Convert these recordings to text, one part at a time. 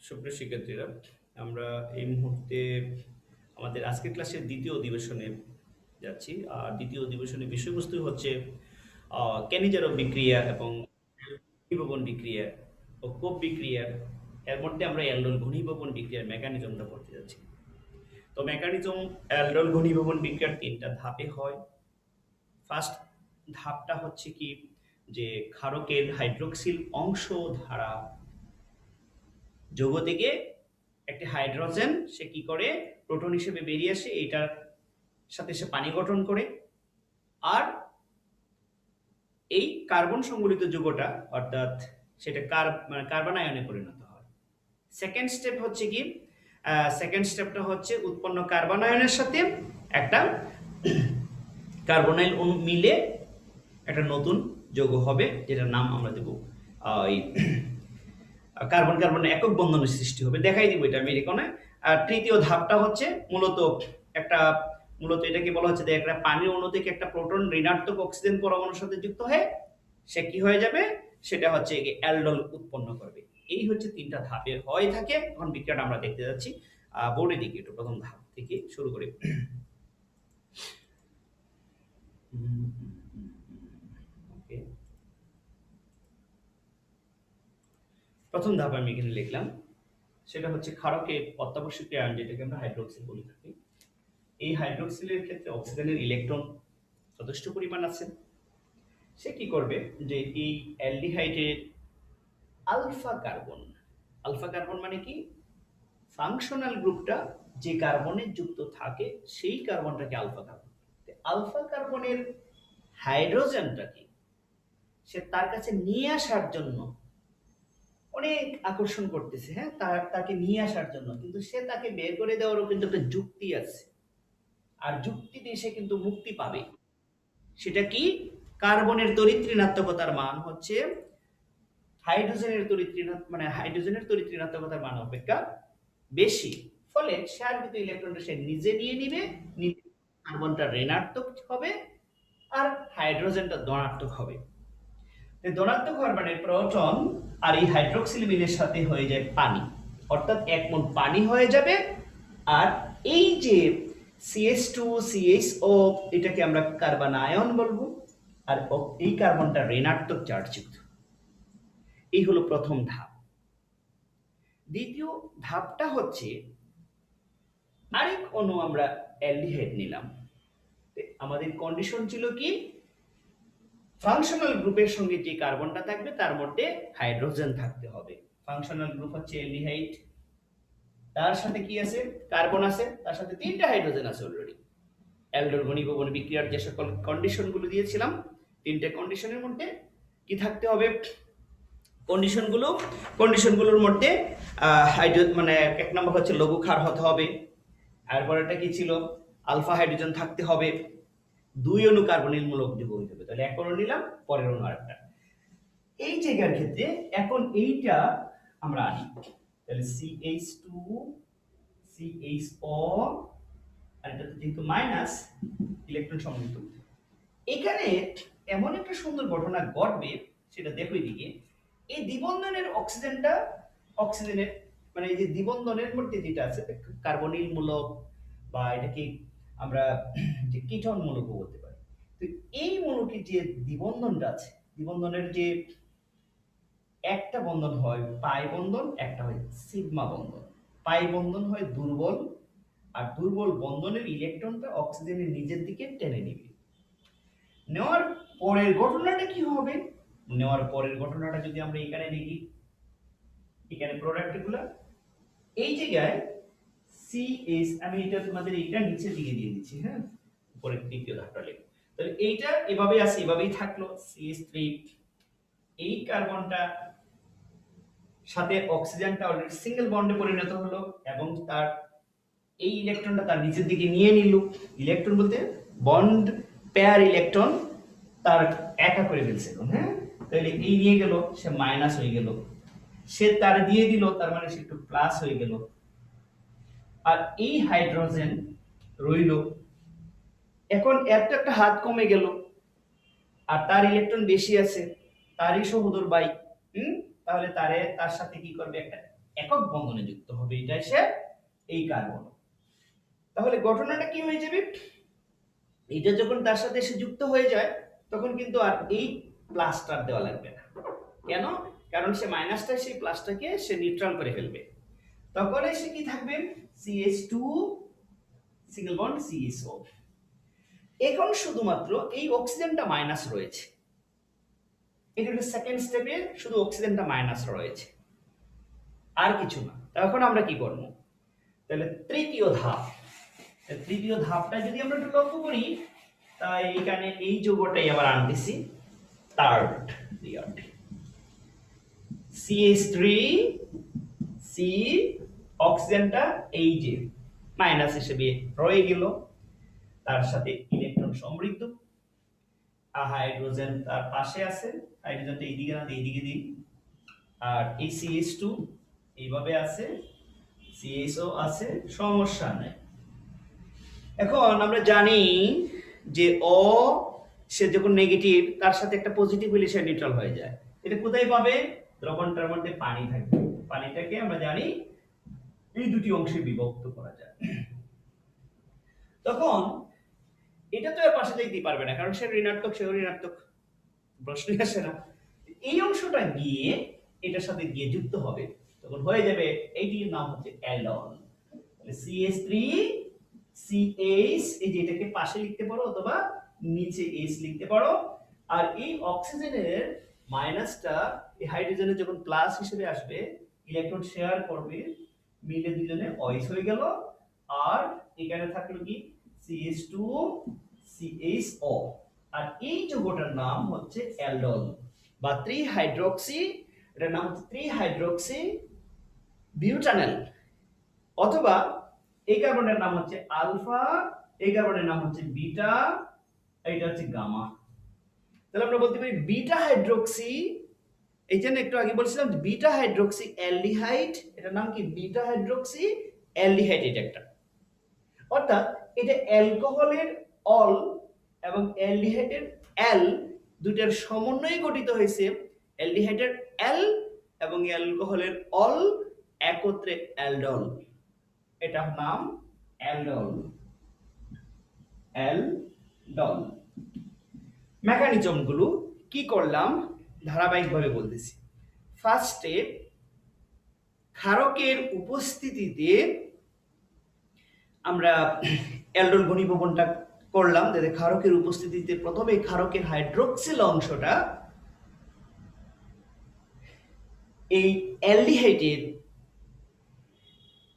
সুপ্রিয় শিক্ষার্থীরা, আমরা এই মুহূর্তে আমাদের আজকের ক্লাসের দ্বিতীয় অধিবেশনে যাচ্ছি। আর দ্বিতীয় অধিবেশনের বিষয়বস্তু হচ্ছে কেনিজারক বিক্রিয়া এবং ঘনীভবন বিক্রিয়া ও কোপ বিক্রিয়া। এর মধ্যে আমরা অ্যালডোল ঘনীভবন বিক্রিয়ার মেকানিজমটা পড়তে যাচ্ছি। তো মেকানিজম অ্যালডোল ঘনীভবন বিক্রিয়ার ৩টা ধাপে হয়। ফার্স্ট ধাপটা হচ্ছে কি, যে ক্ষারকের হাইড্রোক্সিল অংশ দ্বারা যৌগ থেকে একটি হাইড্রোজেন সে কি করে, প্রোটন হিসেবে বেরিয়ে আসে, এটার সাথে সে পানি গঠন করে। আর এই কার্বন সংবলিত যৌগটা অর্থাৎ সেটা কার্বন আয়নে পরিণত হয়। সেকেন্ড স্টেপ হচ্ছে কি, সেকেন্ড স্টেপটা হচ্ছে উৎপন্ন কার্বন আয়নের সাথে একটা কার্বনাইল অণু মিলে একটা নতুন যৌগ হবে, যেটার নাম আমরা দেব এই কার্বন কার্বন একক বন্ধনের সৃষ্টি হবে। দেখাই দিব এটা আমি এখানে। আর তৃতীয় ধাপটা হচ্ছে একটা মূলত এটাকে বলা হচ্ছে যে একটা পানির অণু থেকে একটা প্রোটন ঋণাত্মক অক্সিজেন পরমাণুর সাথে যুক্ত হয়ে সে কি হয়ে যাবে, সেটা হচ্ছে অ্যালডোল উৎপন্ন করবে। এই হচ্ছে ৩টা ধাপের হয়ে থাকে। এখন বিক্রিয়াটা আমরা দেখতে যাচ্ছি। বোর্ডের দিকে একটু প্রথম ধাপ থেকে শুরু করি। ওকে, প্রথম ধাপ আমি এখানে লিখলাম, সেটা হচ্ছে ক্ষারকের অত্যাবশ্যকীয় আয়ন, যেটাকে আমরা হাইড্রোক্সিল বলে থাকি। এই হাইড্রোক্সিলের ক্ষেত্রে অক্সিজেনের ইলেকট্রন যথেষ্ট পরিমাণ আছে। সে কি করবে, যে এই অ্যালডিহাইডের আলফা কার্বন মানে কি, ফাংশনাল গ্রুপটা যে কার্বনে যুক্ত থাকে সেই কার্বনটাকে আলফা কার্বন। আলফা কার্বনের হাইড্রোজেনটাকে সে তার কাছে নিয়ে আসার জন্য অনেক আকর্ষণ করতেছে, হ্যাঁ, তাকে নিয়ে আসার জন্য, কিন্তু সে তাকে বের করে দেওয়ারও কিন্তু একটা যুক্তি আছে। আর যুক্তি দিয়ে সে কিন্তু মুক্তি পাবে। সেটা কি, কার্বনের তড়িৎ ঋণাত্মকতার মান হচ্ছে হাইড্রোজেনের তড়িৎ ঋণাত্মকতার মান অপেক্ষা বেশি। ফলে সে আর কিন্তু ইলেকট্রনটা সে নিজে নিয়ে নিবে, কার্বনটা ঋণাত্মক হবে আর হাইড্রোজেনটা ধনাত্মক হবে। ধনাত্মক হওয়ার মানে প্রোটন আর এই হাইড্রোক্সিল মিলের সাথে হয়ে যায় পানি, অর্থাৎ 1 মোল পানি হয়ে যাবে। আর এই যে CH2CHO, এটাকে আমরা কার্বন আয়ন বলবো। আর এই কার্বনটা ঋণাত্মক চার্জযুক্ত। এই হলো প্রথম ধাপ। দ্বিতীয় ধাপটা হচ্ছে আরেক অণু আমরা অ্যালডিহাইড নিলাম। আমাদের কন্ডিশন ছিল কি, ফাংশনাল গ্রুপের সঙ্গে যে কার্বনটা থাকবে তার মধ্যে হাইড্রোজেন থাকতে হবে। ফাংশনাল গ্রুপ হচ্ছে অ্যালডিহাইড, তার সাথে কি আছে, কার্বন আছে, তার সাথে 3টা হাইড্রোজেন আছে অলরেডি। অ্যালডোল ঘনীভবন বিক্রিয়ার যে সকল কন্ডিশনগুলো দিয়েছিলাম, 3টে কন্ডিশনের মধ্যে কি থাকতে হবে, কন্ডিশনগুলোর মধ্যে এক নম্বর হচ্ছে লঘু ক্ষার হতে হবে। এরপরটা কি ছিল, আলফা হাইড্রোজেন থাকতে হবে, 2 অণু কার্বনিল মূলক যৌগ হতে হবে। তাহলে 1 অণু নিলাম, পরের অণু আরেকটা। এই জায়গার ক্ষেত্রে এখন এইটা আমরা আনি, তাহলে CH2 CHO, আর এটা যেহেতু মাইনাস ইলেকট্রন সমৃদ্ধ। এখানে এমন একটা সুন্দর ঘটনা ঘটবে, সেটা দেখো এদিকে। এই দ্বিবন্ধনের অক্সিজেনের মানে এই যে দ্বিবন্ধনের মধ্যে যেটা আছে কার্বনিল মূলক, বা এটাকে আমরা যে কিটন মূলকও বলতে পারি। তো এই মূলকের যে দ্বিবন্ধনটা আছে, দ্বিবন্ধনের যে একটা বন্ধন হয় পাই বন্ধন, একটা হয় সিগমা বন্ধন। পাই বন্ধন হয় দুর্বল, আর দুর্বল বন্ধনের ইলেকট্রনটা অক্সিজেনের নিজের দিকে টেনে নিবে। নেওয়ার পরের ঘটনাটা কি হবে, নেওয়ার পরের ঘটনাটা যদি আমরা এখানে দেখি, এখানে প্রোডাক্টগুলো এই জায়গায় CH, আমি এটা তোমাদের এইটা নিচের দিকে দিয়ে দিচ্ছি, হ্যাঁ, উপরের তৃতীয় ধাপটা লিখো। তাহলে এইটা এভাবে আছে, এভাবেই থাকলো CH3, এই কার্বনটা সাথে অক্সিজেনটা অলরেডি সিঙ্গেল বন্ডে পরিণত হলো এবং তার এই ইলেকট্রনটা তার নিচের দিকে নিয়ে নিল। ইলেকট্রন বলতে বন্ড পেয়ার ইলেকট্রন তার একা করে ফেলছে, হ্যাঁ, তাহলে এই নিয়ে গেল, সে মাইনাস হয়ে গেল, সে তার দিয়ে দিল, তার মানে সে একটু প্লাস হয়ে গেল। আর এই হাইড্রোজেন রইল। এখন এত একটা হাত কমে গেল, আর তার ইলেকট্রন বেশি আছে, তারই সহোদর বাই, তাহলে তার সাথে কি করবে, একটা একক বন্ধনে যুক্ত হবে, এটা এসে এই কার্বন। তাহলে ঘটনাটা কি হয়ে যাবে, এটা যখন তার সাথে এসে যুক্ত হয়ে যায় তখন কিন্তু আর এই প্লাসটার দেওয়া লাগবে না। কেন? কারণ সে মাইনাসটা সেই প্লাসটাকে সে নিউট্রাল করে ফেলবে। তখন এসে কি থাকবে, CH2 সিঙ্গেল বন্ড CSO। এখন শুধুমাত্র এই অক্সিজেনটা মাইনাস রয়েছে, এটা হলো সেকেন্ড স্টেপে, শুধু অক্সিজেনটা মাইনাস রয়েছে, আর কিছু না। তখন আমরা কি করব, তাহলে তৃতীয় ধাপটা যদি আমরা একটু লক্ষ্য করি, তাই এখানে এই যৌগটাই আবার আনতেছি থার্ড পিরিয়ড, CH3 C, অক্সিজেনটা এই যে মাইনাস হিসেবে রয়ে গেল, তার সাথে ইলেকট্রন সমৃদ্ধ, আর হাইড্রোজেন তার পাশে আছে, হাইড্রোজেনটা এইদিকে না এইদিকে দিই, আর এই CH2 এইভাবে আছে, CSO আছে, সমস্যা নাই। এখন আমরা জানি যে ও সে যখন নেগেটিভ তার সাথে একটা পজিটিভ হলে সে নিউট্রাল হয়ে যায়। এটা কোথায় পাবে, দ্রবণটার মধ্যে পানি থাকবে, পানিটাকে আমরা জানি এই দুটি অংশে বিভক্ত করা যায়। তখন এটা তো এর পাশে দিতে পারবে না, কারণ সে ঋণাত্মক, সেও ঋণাত্মক, প্রশ্নই আসে না। এই অংশটা গিয়ে এটার সাথে গিয়ে যুক্ত হবে, তখন হয়ে যাবে এইটির নাম হচ্ছে অ্যালডল। CH3 CH, এই যে এটাকে পাশে লিখতে পারো অথবা নিচে H লিখতে পারো, আর এই অক্সিজেনের মাইনাসটা এই হাইড্রোজেনের যখন প্লাস হিসেবে আসবে, ইলেকট্রন শেয়ার করবে, মিলে দুজনে OH হয়ে গেল, আর এখানে থাকলো কি CH2 CHO, আর এই যৌগটার নাম হচ্ছে অ্যালডল বা ত্রিহাইড্রক্সি, এটার নাম হচ্ছে ত্রিহাইড্রক্সি বিউটানেল, অথবা এই কার্বনের নাম হচ্ছে আলফা, এই কার্বনের নাম হচ্ছে বিটা, এইটা হচ্ছে গামা। তাহলে আমরা বলতে পারি বিটা হাইড্রক্সি, এই জন্য একটু আগে বলছিলাম বিটা হাইড্রক্সি অ্যালডিহাইড, এটার নাম কি বিটা হাইড্রক্সি অ্যালডিহাইড, এটা একটা, অর্থাৎ এটা অ্যালকোহলের অল এবং অ্যালডিহাইডের অ্যাল দুটার সমন্বয়ে গঠিত হয়েছে, অ্যালডিহাইডের অ্যাল এবং অ্যালকোহলের অল একত্রে অ্যালডল, এটার নাম অ্যালডল। অ্যালডল মেকানিজম গুলো কি করলাম ধারাবাহিকভাবে বলতেছি। ফার্স্টে ক্ষারকের উপস্থিতিতে আমরা অ্যালডল ঘনীভবনটা করলাম, যাতে ক্ষারকের উপস্থিতিতে প্রথমে ক্ষারকের হাইড্রোক্সিল অংশটা এই অ্যালডিহাইডের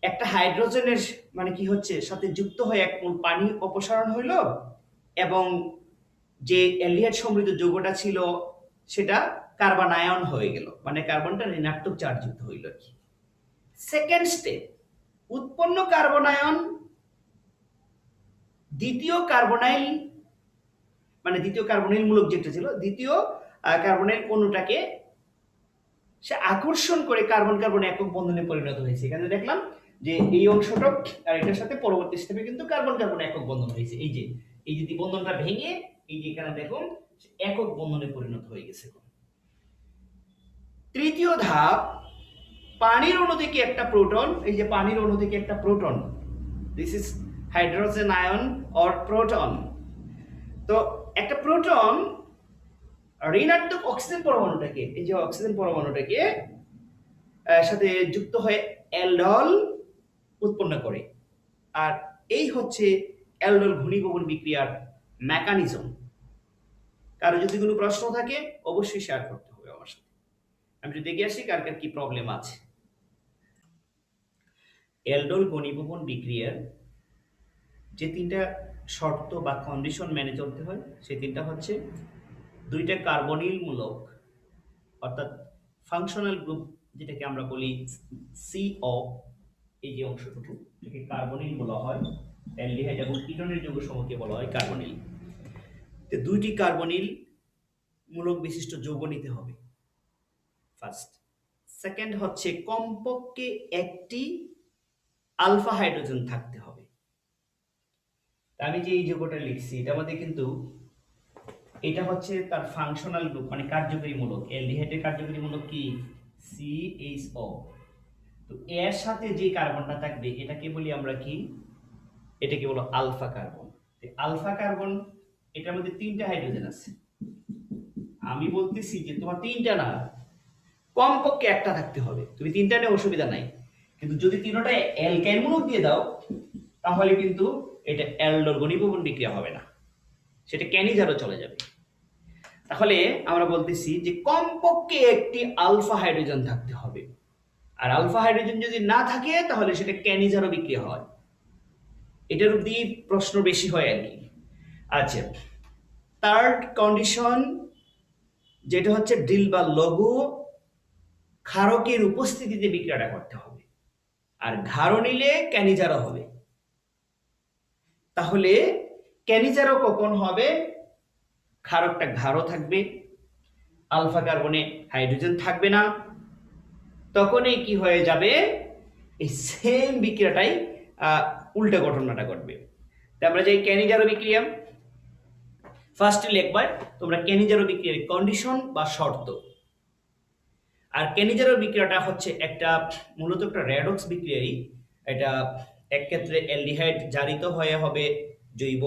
একটা হাইড্রোজেনের মানে কি হচ্ছে সাথে যুক্ত হয়ে এক মোল পানি অপসারণ হইল, এবং যে অ্যালডিহাইড সমৃদ্ধ যৌগটা ছিল সেটা কার্বনায়ন হয়ে গেল, মানে কার্বনটা ঋণাত্মক চার্জ যুক্ত হইল। সেকেন্ড স্টেপ, উৎপন্ন কার্বনায়ন দ্বিতীয় কার্বনাইল, মানে দ্বিতীয় কার্বনাইল মূলক যেটা ছিল, দ্বিতীয় কার্বনাইল অণুটাকে সে আকর্ষণ করে কার্বন কার্বন একক বন্ধনে পরিণত হয়েছে। এখানে দেখলাম যে এই অংশটা আর এটার সাথে পরবর্তী স্টেপে কিন্তু কার্বন কার্বন একক বন্ধন হয়েছে, এই যে দ্বিবন্ধনটা ভেঙে এই যে এখানে দেখুন একক বন্ধনে পরিণত হয়ে গেছে। তৃতীয় ধাপ, পানির অণু থেকে একটা প্রোটন, এই যে পানির অণু থেকে একটা proton, this is hydrogen ion or proton. তো একটা প্রোটন ঋণাত্মক অক্সিজেন পরমাণুটাকে, এই যে অক্সিজেন পরমাণুটাকে সাথে যুক্ত হয়ে অ্যালডল উৎপন্ন করে, আর এই হচ্ছে অ্যালডল ঘনীভবন বিক্রিয়ার মেকানিজম। কারো যদি কোনো প্রশ্ন থাকে অবশ্যই শেয়ার করতে হবে আমার সাথে, আমি যদি দেখে আসি কার কার কি প্রবলেম আছে। অ্যালডল ঘনীভবন বিক্রিয়ার যে তিনটা শর্ত বা কন্ডিশন মেনে চলতে হয়, সেই তিনটা হচ্ছে দুইটা কার্বনিল মূলক, অর্থাৎ ফাংশনাল গ্রুপ যেটাকে আমরা বলি CO, এই যে অংশটুকু এটাকে কার্বনিল বলা হয়, অ্যালডিহাইড এবং কিটোনের যৌগ সমূহকে বলা হয় কার্বনিল। তো দুইটি কার্বনিল মূলক বিশিষ্ট যৌগ নিতে হবে ফার্স্ট। সেকেন্ড হচ্ছে কমপক্ষে একটি আলফা হাইড্রোজেন থাকতে হবে। আমি যে এই যৌগটা লিখছি এটার মধ্যে কিন্তু এটা হচ্ছে তার ফাংশনাল গ্রুপ, মানে কার্যকরী মূলক। অ্যালডিহাইডের কার্যকরী মূলক কি CHO, তো এর সাথে যে কার্বনটা থাকবে এটাকে বলি আমরা কি, এটাকে বলো আলফা কার্বন। আলফা কার্বন, এটার মধ্যে 3টা হাইড্রোজেন আছে। আমি বলতেছি যে তোমার 3টা না, কমপক্ষে একটা থাকতে হবে। তুমি 3টা নিয়ে অসুবিধা নাই, কিন্তু যদি 3টা অ্যালকাইল মূলক দিয়ে দাও তাহলে কিন্তু এটা অ্যালডোর ঘনীভবন বিক্রিয়া হবে না, সেটা ক্যানিজারও চলে যাবে। তাহলে আমরা বলতেছি যে কমপক্ষে একটি আলফা হাইড্রোজেন থাকতে হবে, আর আলফা হাইড্রোজেন যদি না থাকে তাহলে সেটা ক্যানিজারও বিক্রিয়া হয়। এটার দিয়ে প্রশ্ন বেশি হয় আর কি। আচ্ছা, থার্ড কন্ডিশন যেটা হচ্ছে ড্রিল বা লঘু ক্ষারকের উপস্থিতিতে বিক্রিয়াটা করতে হবে, আর ঘাড় নিলে ক্যানিজারও হবে। তাহলে ক্যানিজারও কখন হবে? ক্ষারকটা ঘাড় থাকবে, আলফা কার্বনে হাইড্রোজেন থাকবে না, তখনই কি হয়ে যাবে, এই সেম বিক্রিয়াটাই উল্টা ঘটনাটা ঘটবে। তো আমরা যাই ক্যানিজারো বিক্রিয়া। ফার্স্টে লিখবা তোমরা ক্যানিজারো বিক্রিয়ার কন্ডিশন বা শর্ত। আর ক্যানিজারো বিক্রিয়াটা হচ্ছে একটা মূলত একটা রেডক্স বিক্রিয়াই। এটা এক ক্ষেত্রে অ্যালডিহাইড জারিত হয়ে হবে জৈব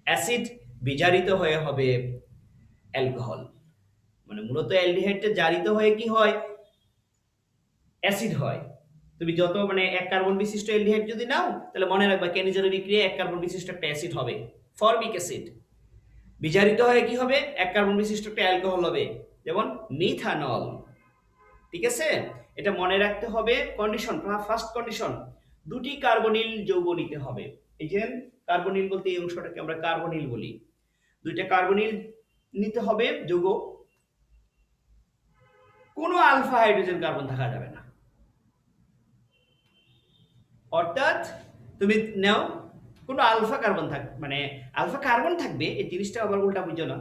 অ্যাসিড, বিজারিত হয়ে হবে অ্যালকোহল। মানে মূলত অ্যালডিহাইডটা জারিত হয়ে কি হয়, অ্যাসিড হয়। তুমি যত মানে এক কার্বন বিশিষ্ট অ্যালডিহাইড যদি নাও তাহলে মনে রাখবা ক্যানিজারো বিক্রিয়া এক কার্বন বিশিষ্ট একটা অ্যাসিড হবে, ফরমিক অ্যাসিড। বিজারিত হয়ে কি হবে, এক কার্বন বিশিষ্ট একটা অ্যালকোহল হবে, যেমন মিথানল। ঠিক আছে, এটা মনে রাখতে হবে। কন্ডিশন, ফার্স্ট কন্ডিশন, দুটি কার্বনিল যৌগ নিতে হবে। এই যে কার্বনিল বলতে এই অংশটাকে আমরা কার্বনিল বলি। দুইটা কার্বনিল নিতে হবে যৌগ, কোনো আলফা হাইড্রোজেন কার্বন থাকা যাবে না। অর্থাৎ তুমি নাও কোনো আলফা কার্বন থাক, মানে আলফা কার্বন থাকবে, এই জিনিসটা আবার উল্টা বুঝো না।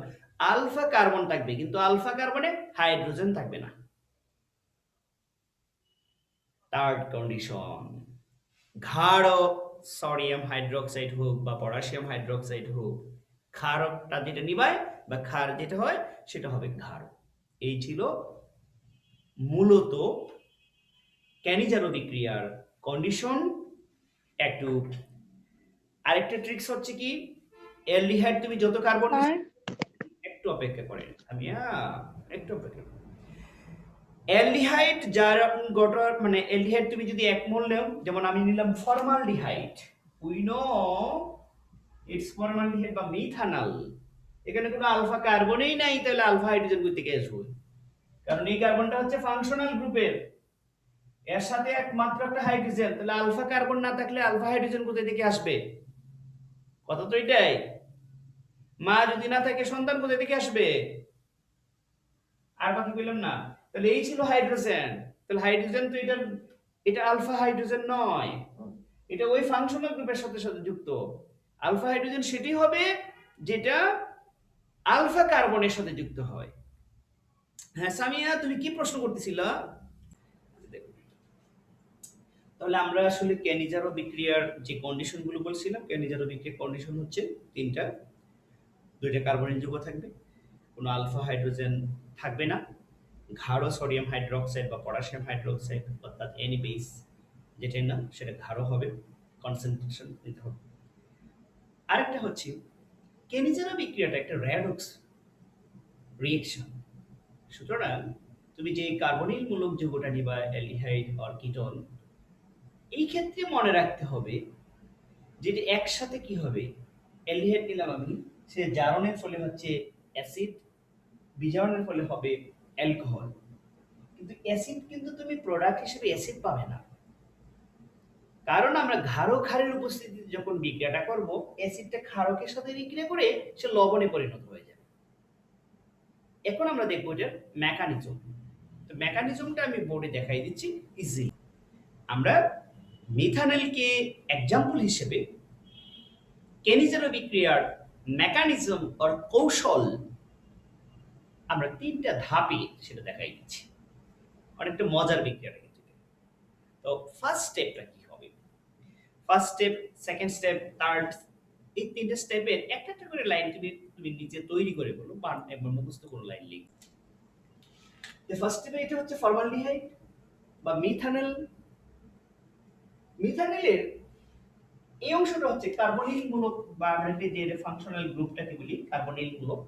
আলফা কার্বন থাকবে কিন্তু আলফা কার্বনে হাইড্রোজেন থাকবে না। থার্ড কন্ডিশন, গাঢ় সোডিয়াম হাইড্রোক্সাইড হোক বা পটাশিয়াম হাইড্রোক্সাইড হোক, ক্ষারকটা যেটা নিবায় বা ক্ষার যেটা হয় সেটা হবে গাঢ়। এই ছিল মূলত ক্যানিজারো বিক্রিয়ার কন্ডিশন। একটু আরেকটা ট্রিক্স হচ্ছে কি, অ্যালডিহাইড তুমি যত কার্বন, একটু অপেক্ষা করেন, আমি একটু অপেক্ষা করেন। অ্যালডিহাইড যার গঠন, মানে অ্যালডিহাইড তুমি যদি এক মোল নাও, যেমন আমি নিলাম formaldehyde, we know it's formaldehyde বা মিথানল, এখানে কোনো আলফা কার্বনই নাই, তাহলে আলফা হাইড্রোজেন কই থেকে আসবে? কারণ এই কার্বনটা হচ্ছে ফাংশনাল গ্রুপের, এর সাথে একমাত্র একটা হাইড্রোজেন, তাহলে আলফা কার্বন না থাকলে আলফা হাইড্রোজেন কোথা থেকে আসবে? কথা তো এটাই। মা যদি না থাকে সন্তান কোথা থেকে আসবে? আর বাকি বললাম না। তাহলে এই ছিল হাইড্রোজেন, তাহলে হাইড্রোজেন তো এটা আলফা হাইড্রোজেন নয়, এটা ওই ফাংশনাল গ্রুপের সাথে সাথে যুক্ত। আলফা হাইড্রোজেন সেটি হবে যেটা আলফা কার্বনের সাথে যুক্ত হয়। হ্যাঁ সামিয়া, তুমি কি প্রশ্ন করতেছিলা? তাহলে আমরা আসলে ক্যানিজারো বিক্রিয়ার যে কন্ডিশনগুলো বলছিলাম, ক্যানিজারো বিক্রিয়ার কন্ডিশন হচ্ছে 3টা। 2টা কার্বনিল যৌগ থাকবে, কোনো আলফা হাইড্রোজেন থাকবে না, গাঢ় সোডিয়াম হাইড্রোক্সাইড বা পটাশিয়াম হাইড্রোক্সাইড অর্থাৎ এনি বেস যেটা না সেটা গাঢ় হবে, কনসেন্ট্রেশন নিতে হবে। আরেকটা হচ্ছে ক্যানিজারো বিক্রিয়াটা একটা রেডক্স রিঅ্যাকশন। সুতরাং তুমি যে কার্বনিল মূলক যৌগটা নিবা, অ্যালডিহাইড অর কিটোন, এই ক্ষেত্রে মনে রাখতে হবে যে একসাথে কি হবে, অ্যালডিহাইড নিলাম আমি, সে জারণের ফলে হচ্ছে অ্যাসিড, বিজারণের ফলে হবে অ্যালকোহল। কিন্তু অ্যাসিড কিন্তু তুমি প্রোডাক্ট হিসেবে অ্যাসিড পাবে না, কারণ আমরা গাঢ় ক্ষারের উপস্থিতিতে যখন বিক্রিয়াটা করব, অ্যাসিডটা ক্ষারকের সাথে বিক্রিয়া করে সে লবণে পরিণত হয়ে যাবে। এখন আমরা দেখবো এটার মেকানিজম। তো মেকানিজমটা আমি বোর্ডে দেখাই দিচ্ছি ইজিলি। আমরা মিথানলকে এক্সাম্পল হিসেবে ক্যানিজারো বিক্রিয়ার মেকানিজম অর কৌশল আমরা 3টা ধাপে সেটা দেখাই দিচ্ছি। অনেকটা মজার বিক্রিয়াটা কিন্তু। তো ফার্স্ট স্টেপটা কি হবে, first step, second step, third, এই 3টা স্টেপের একটা একটা করে লাইন তুমি নিজে তৈরি করে বলো বা একবার মুখস্থ করে লাইন লিখো। তো ফার্স্ট স্টেপে এটা হচ্ছে ফর্মালডিহাইড বা মিথানল মিথানিলের এই অংশটা হচ্ছে কার্বনিল মূলক বা আমরা যে ফাংশনাল গ্রুপটাকে বলি কার্বনিল মূলক।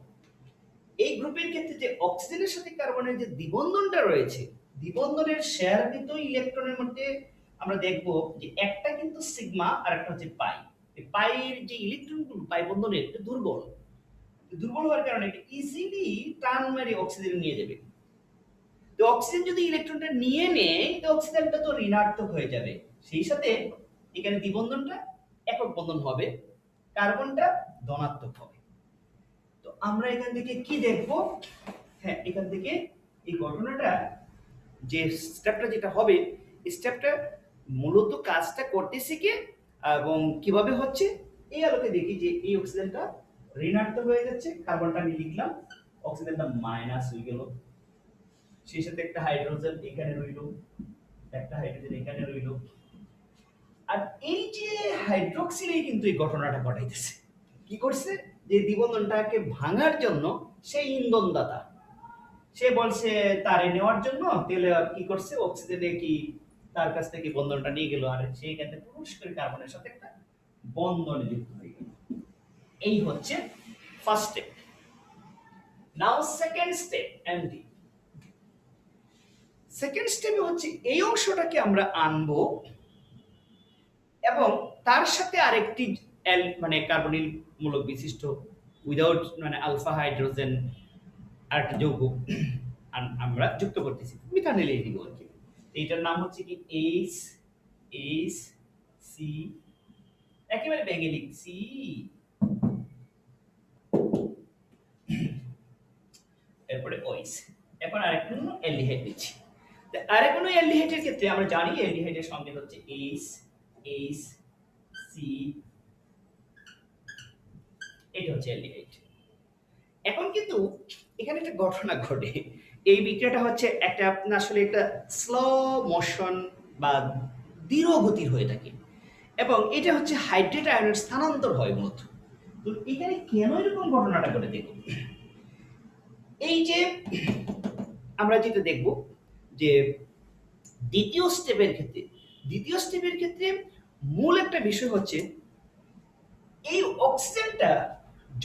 এই গ্রুপের ক্ষেত্রে যে অক্সিজেনের সাথে কার্বনের যে দ্বিবন্ধনটা রয়েছে, দ্বিবন্ধনের শেয়ারকৃত ইলেকট্রনের মধ্যে আমরা দেখব যে একটা কিন্তু সিগমা আর একটা হচ্ছে পাই। এই পাইয়ের যে ইলেকট্রনগুলো পাই বন্ধনের একটু দুর্বল, দুর্বল হওয়ার কারণে এটা ইজিলি টান মেরে অক্সিজেন নিয়ে যাবে। তো অক্সিজেন যদি ইলেকট্রনটা নিয়ে নেয় তো অক্সিজেনটা তো ঋণাত্মক হয়ে যাবে, সেই সাথে এখানে দ্বিবন্ধনটা একক বন্ধন হবে, কার্বনটা ধনাত্মক হবে। তো আমরা এখান থেকে কি দেখব? হ্যাঁ, এখান থেকে এই ঘটনাটা যে স্টেপটা যেটা হবে, স্টেপটা মূলত কাজটা করতেছে কি এবং কিভাবে হচ্ছে এই আলোকে দেখি যে এই অক্সিজেনটা ঋণাত্মক হয়ে যাচ্ছে, কার্বনটা আমি লিখলাম, অক্সিজেনটা মাইনাস হয়ে গেল, সেই সাথে একটা হাইড্রোজেন এখানে রইল, একটা হাইড্রোজেন এখানে রইল। আর এই যে হাইড্রোক্সিলই কিন্তু এই ঘটনাটা ঘটাইতেছে। কি করছে? যে দ্বিবন্ধনটাকে ভাঙার জন্য সেই ইন্ধনদাতা, সে বলছে তারে নেওয়ার জন্য, তাহলে কি করছে অক্সিজেনে কি তার কাছ থেকে বন্ধনটা নিয়ে গেল, আর সেই ক্ষেত্রে পুরুষ করে কার্বনের সাথে একটা বন্ধনে যুক্ত হয়ে গেল। এই হচ্ছে ফার্স্ট স্টেপ। নাও সেকেন্ড স্টেপ, এমডি। সেকেন্ড স্টেপে হচ্ছে এই অংশটাকে আমরা আনবো এবং তার সাথে আরেকটি মানে কার্বনিল মূলক বিশিষ্ট উইদাউট মানে আলফা হাইড্রোজেন আরেকটা যৌগ আমরা যুক্ত করতেছি, মিথানিল এই দিব আর কি। এইটার নাম হচ্ছে কি এইচ এইচ সি, একেবারে ভেঙে লিখছি, এরপরে ওইস। এখন আরেকটা অ্যালডিহাইড দিচ্ছি। আরেকটা অ্যালডিহাইডের ক্ষেত্রে আমরা জানি অ্যালডিহাইডের সংকেত হচ্ছে এইচ এইচ সি, এটা হচ্ছে অ্যালডিহাইড। এখন কিন্তু এখানে একটা ঘটনা ঘটে, এই বিক্রিয়াটা হচ্ছে একটা আসলে একটা স্লো মোশন বা ধীর গতির হয়ে থাকে এবং এটা হচ্ছে হাইড্রেট আয়নের স্থানান্তর হয় মূলত। তো এখানে কেন এরকম ঘটনাটা ঘটে দেখো, এই যে আমরা যেটা দেখব যে দ্বিতীয় স্টেপের ক্ষেত্রে মূল একটা বিষয় হচ্ছে এই অক্সিজেনটা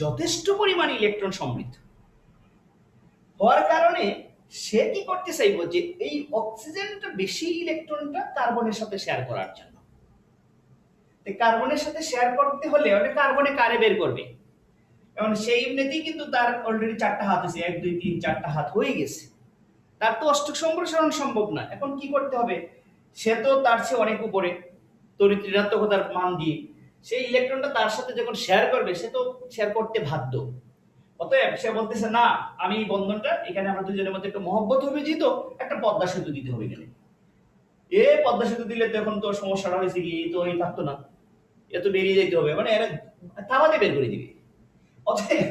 যথেষ্ট পরিমাণ ইলেকট্রন সমৃদ্ধ হওয়ার কারণে সে কি করতে চাইবো যে এই অক্সিজেনটা বেশি ইলেকট্রনটা কার্বনের সাথে শেয়ার করার জন্য। কার্বনের সাথে শেয়ার করতে হলে ওটা কার্বনে কারে বের করবে, কারণ সেই এমনিতেই কিন্তু তার অলরেডি 4টা হাত আছে, 1 2 3 4টা হাত হয়ে গেছে, তার তো অষ্টক সম্প্রসারণ সম্ভব না। এখন কি করতে হবে, সে তো তার চেয়ে অনেক উপরে তড়িৎ ঋণাত্মকতার মান দিয়ে সেই ইলেকট্রনটা তার সাথে যখন শেয়ার করবে সে তো শেয়ার করতে বাধ্য। অতএব সে বলতেছে না, আমি এই বন্ধনটা এখানে আমরা দুজনের মধ্যে একটা মহব্বত হবে, যেহেতু একটা পদ্মা সেতু দিতে হবে এখানে। পদ্মা সেতু দিলে তো এখন তো সমস্যাটা হয়েছে কি, তো এই থাকতো না, এত বেরিয়ে যেতে হবে, মানে এরা থামাতে বের করে দিবে। অতএব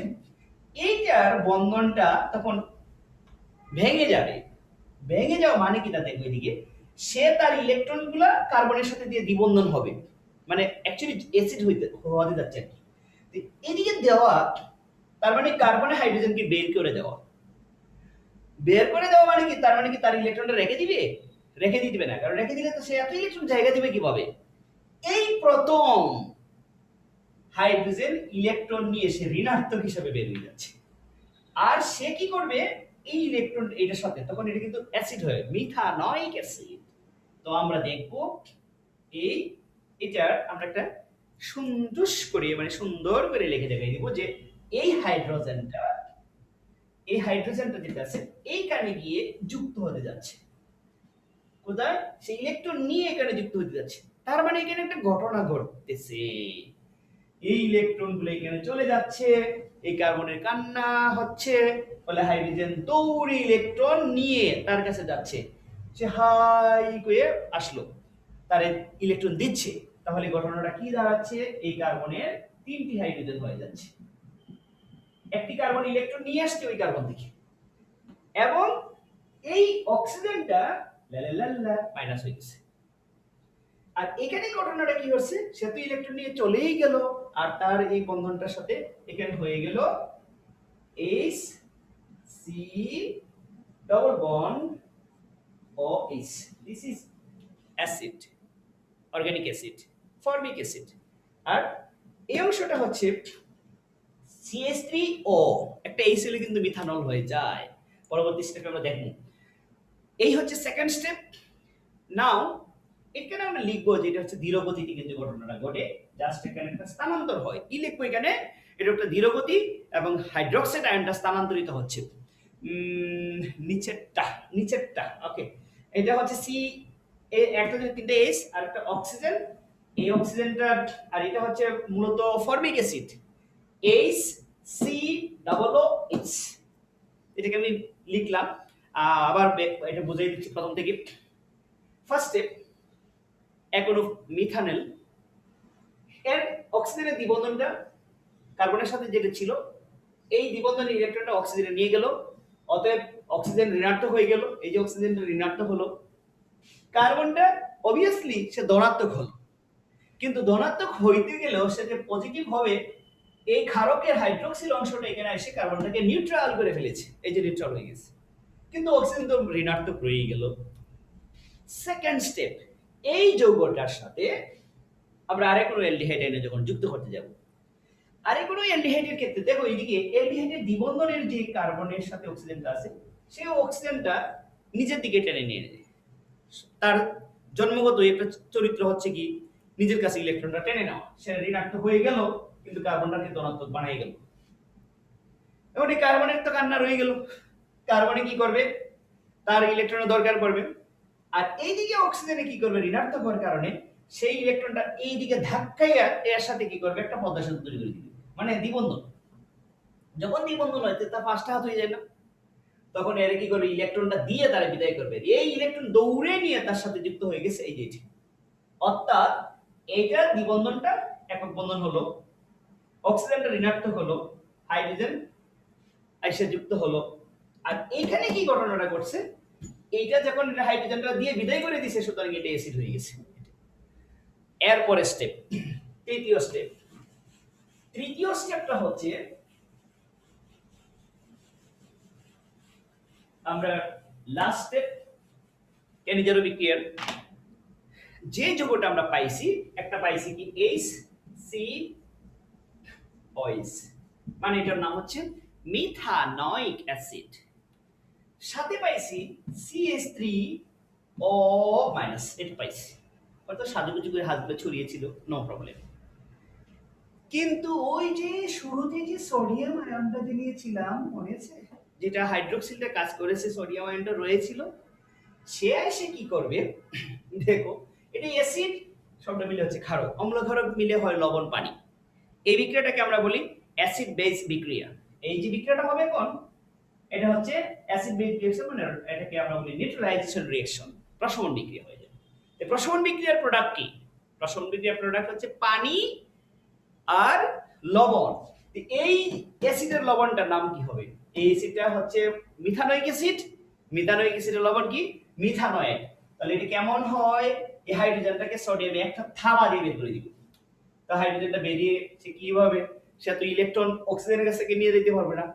এইটার বন্ধনটা তখন ভেঙে যাবে। ভেঙে যাওয়া মানে কি, তা দেখবে এদিকে সে তার ইলেকট্রন গুলা কার্বনের সাথে দিয়ে দ্বিবন্ধন হবে, মানে অ্যাকচুয়ালি অ্যাসিড হতে যাচ্ছে আর কি। এদিকে দেওয়া তার মানে কার্বনে হাইড্রোজেনকে বের করে দেওয়া মানে কি, তার মানে কি তার ইলেকট্রনটা রেখে দিবে না, কারণ রেখে দিলে তো সে এত ইলেকট্রন জায়গা দিবে কিভাবে। এই প্রথম হাইড্রোজেন ইলেকট্রন নিয়ে সে ঋণাত্মক হিসেবে বের হয়ে যাচ্ছে, আর সে কি করবে এই ইলেকট্রন এটার সাথে, তখন এটা কিন্তু অ্যাসিড হয়, মিথানয়িক অ্যাসিড। তো আমরা দেখব এই এটার আমরা একটা সুন্দর করে লিখে দেখাই দিব যে এই হাইড্রোজেনটা যেটা আছে এইখানে গিয়ে যুক্ত হতে যাচ্ছে, কোথায়, সেই ইলেকট্রন নিয়ে এখানে যুক্ত হতে যাচ্ছে। তার মানে এখানে একটা ঘটনা ঘটতেছে, এই ইলেকট্রন গুলো এখানে চলে যাচ্ছে, এই কার্বনের কান্না হচ্ছে, ফলে হাইড্রোজেন দৌড়ে ইলেকট্রন নিয়ে তার কাছে যাচ্ছে, সে হাই করে আসলো, তার ইলেকট্রন দিচ্ছে। তাহলে ঘটনাটা কি দাঁড়াচ্ছে, এই কার্বনের 3টি হাইড্রোজেন হয়ে যাচ্ছে, একটি কার্বন ইলেকট্রন নিয়ে আসছে ওই কার্বন থেকে, এবং এই অক্সিজেনটা মাইনাস হয়ে গেছে। আর এখানে ঘটনাটা কি হচ্ছে, সে তো ইলেকট্রন নিয়ে চলেই গেল, আর তার এই বন্ধনটার সাথে এখানে হয়ে গেল H C double bond OH, this is acid। Organic acid, formic acid. আর এই অংশটা হচ্ছে CH3O, একটা এইচএল কিন্তু মিথানল হয়ে যায়। পরবর্তী স্টেপে আমরা দেখব। এই হচ্ছে সেকেন্ড স্টেপ। নাও এখানে আমরা লিখবো যে এটা হচ্ছে ধীরগতিতে কিন্তু ঘটনাটা ঘটে, জাস্ট এখানে একটা স্থানান্তর হয়। কি লিখবো এখানে? এটা একটা ধীরগতি এবং হাইড্রোক্সাইড আয়নটা স্থানান্তরিত হচ্ছে। নিচেরটা ওকে, এটা হচ্ছে সি, একটা যে তিনটে এইচ আর একটা অক্সিজেন, এই অক্সিজেনটা, আর এটা হচ্ছে মূলত formic acid, H C double O H. এটাকে আমি লিখলাম, আবার এটা বুঝিয়ে দিচ্ছি প্রথম থেকে। ফার্স্ট স্টেপ, এক অনু মিথানেল, এর অক্সিজেনের দ্বিবন্ধনটা কার্বনের সাথে যেটা ছিল, এই দ্বিবন্ধনের ইলেকট্রনটা অক্সিজেনে নিয়ে গেল, অতএব অক্সিজেন ঋণাত্মক হয়ে গেল। এই যে অক্সিজেনটা ঋণাত্মক হলো, কার্বনটা অবভিয়াসলি সে ধনাত্মক হলো, কিন্তু ধনাত্মক হইতে গেলেও সে যে পজিটিভ হবে, এই ক্ষারকের হাইড্রোক্সিল অংশটা এখানে এসে কার্বনটাকে নিউট্রাল করে ফেলেছে, এই যে নিউট্রাল হয়ে গেছে, কিন্তু অক্সিজেন তো ঋণাত্মক রয়ে গেল। সেকেন্ড স্টেপ, এই যৌগটার সাথে আমরা আরেক কোনো অ্যালডিহাইড আয়নে যখন যুক্ত করতে যাব, আরেক কোনো অ্যালডিহাইডের ক্ষেত্রে দেখো এইদিকে অ্যালডিহাইডের দ্বিবন্ধনের যে কার্বনের সাথে অক্সিজেনটা আছে, সেই অক্সিজেনটা নিচের দিকে টেনে নিয়ে নেয়। তার জন্মগত একটা চরিত্র হচ্ছে কি, নিজের কাছে ইলেকট্রনটা টেনে নেওয়া। সে ঋণাত্মক হয়ে গেল, কিন্তু কার্বনটাকে ধনাত্মক বানাই গেল। এবং এই কার্বনের তো কান্না রয়ে গেল, কার্বনে কি করবে, তার ইলেকট্রনের দরকার পড়বে। আর এইদিকে অক্সিজেনে কি করবে, ঋণাত্মক হওয়ার কারণে সেই ইলেকট্রনটা এইদিকে ধাক্কাইয়া এর সাথে কি করবে, একটা পদ্মা সেতু তৈরি করে দিবে, মানে দ্বিবন্ধন। যখন দ্বিবন্ধন হয় তার পাঁচটা হাত হয়ে যায় না, তখন এর কি করবে, ইলেকট্রনটা দিয়ে তারা বিদায় করবে। এই ইলেকট্রন দৌড়ে নিয়ে তার সাথে যুক্ত হয়ে গেছে এই যে, অর্থাৎ এইটা দ্বিবন্ধনটা একক বন্ধন হলো, অক্সিজেনটা ঋণাত্মক হলো, হাইড্রোজেন আইসা যুক্ত হলো। আর এইখানে কি ঘটনাটা ঘটছে, এইটা যখন হাইড্রোজেনটা দিয়ে বিদায় করে দিছে, সুতরাং এটা অ্যাসিড হয়ে গেছে। এরপরে স্টেপ, তৃতীয় স্টেপ। তৃতীয় স্টেপটা হচ্ছে আমরা লাস্ট স্টেপ, কেনিজারো বিক্রিয়ার যে যৌগটা আমরা পাইছি, একটা পাইছি কি এইচ সি ওএইচ, মানে এটার নাম হচ্ছে মিথানোয়িক অ্যাসিড। সাথে পাইছি CH3O মাইনাস, এটা পাইছি, হয়তো সাজুগুজু করে হাতগুলো ছড়িয়েছিল, নো প্রবলেম। কিন্তু ওই যে শুরুতে যে সোডিয়াম আয়নটা দিয়েছিলাম মনে আছে, যেটা হাইড্রোক্সিলটা কাজ করেছে, সোডিয়াম আয়নটা রয়েছিল, সে এসে কি করবে দেখো, এটা অ্যাসিড শব্দ মিলে হচ্ছে ক্ষারক, অম্ল ক্ষারক মিলে হয় লবণ পানি। এই বিক্রিয়াটাকে আমরা বলি অ্যাসিড বেস বিক্রিয়া। এই যে বিক্রিয়াটা হবে কোন, এটা হচ্ছে অ্যাসিড বেস রিঅ্যাকশন, মানে এটাকে আমরা বলি নিউট্রালাইজেশন রিঅ্যাকশন, প্রশমন বিক্রিয়া হয়ে যায়। এই প্রশমন বিক্রিয়ার প্রোডাক্ট কি? প্রশমন বিক্রিয়ার প্রোডাক্ট হচ্ছে পানি আর লবণ। এই অ্যাসিডের লবণটার নাম কি হবে? এই অ্যাসিডটা হচ্ছে মিথানোয়িক অ্যাসিড। মিথানোয়িক অ্যাসিডের লবণ কি? মিথানয়েড। তাহলে এটা কেমন হয়, এই হাইড্রোজেনটাকে সোডিয়ামে একটা থাবা দিয়ে বের করে দিবে। তো হাইড্রোজেনটা বেরিয়ে সে কিভাবে, সে তো ইলেকট্রন অক্সিজেনের কাছে নিয়ে যেতে পারবে না,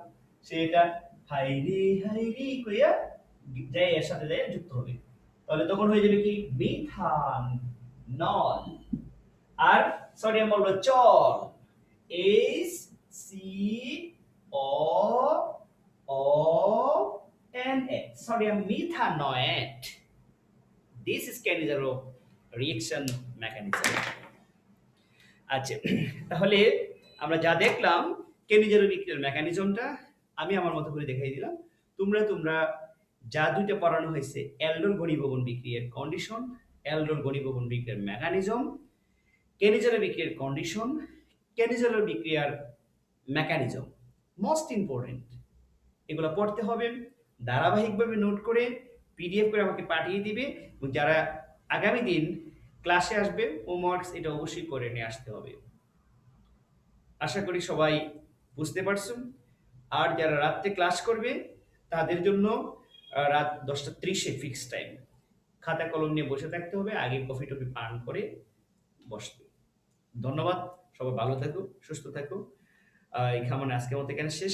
সে এটা হাইরি হাইরি কইয়া যায় এর সাথে যায় যুক্ত হবে। তাহলে তখন হয়ে যাবে কি, মিথানল। আর সোডিয়াম বলবো চল, H C O O N A, sodium methanoate. This is Cannizzaro reaction mechanism. আচ্ছা, তাহলে আমরা যা দেখলাম Cannizzaro বিক্রিয়ার মেকানিজমটা আমি আমার মতো করে দেখাই দিলাম। তোমরা যা দুইটা পড়ানো হয়েছে, অ্যালডোল ঘনীভবন বিক্রিয়ার কন্ডিশন, অ্যালডোল ঘনীভবন বিক্রিয়ার মেকানিজম, Cannizzaro বিক্রিয়ার কন্ডিশন, Cannizzaro বিক্রিয়ার মেকানিজম, মোস্ট ইম্পর্টেন্ট, এগুলো পড়তে হবে, ধারাবাহিকভাবে নোট করে পিডিএফ করে আমাকে পাঠিয়ে দিবে। এবং যারা আগামী দিন ক্লাসে আসবে, হোমওয়ার্কস এটা অবশ্যই করে নিয়ে আসতে হবে। আশা করি সবাই বুঝতে পারছেন। আর যারা রাত্রে ক্লাস করবে তাদের জন্য রাত 10:30-এ ফিক্স টাইম, খাতা কলম নিয়ে বসে থাকতে হবে, আগে কফি টফি পান করে বসবে। ধন্যবাদ, সবাই ভালো থাকো, সুস্থ থাকো। এই কামনা আজকের মতো এখানে শেষ।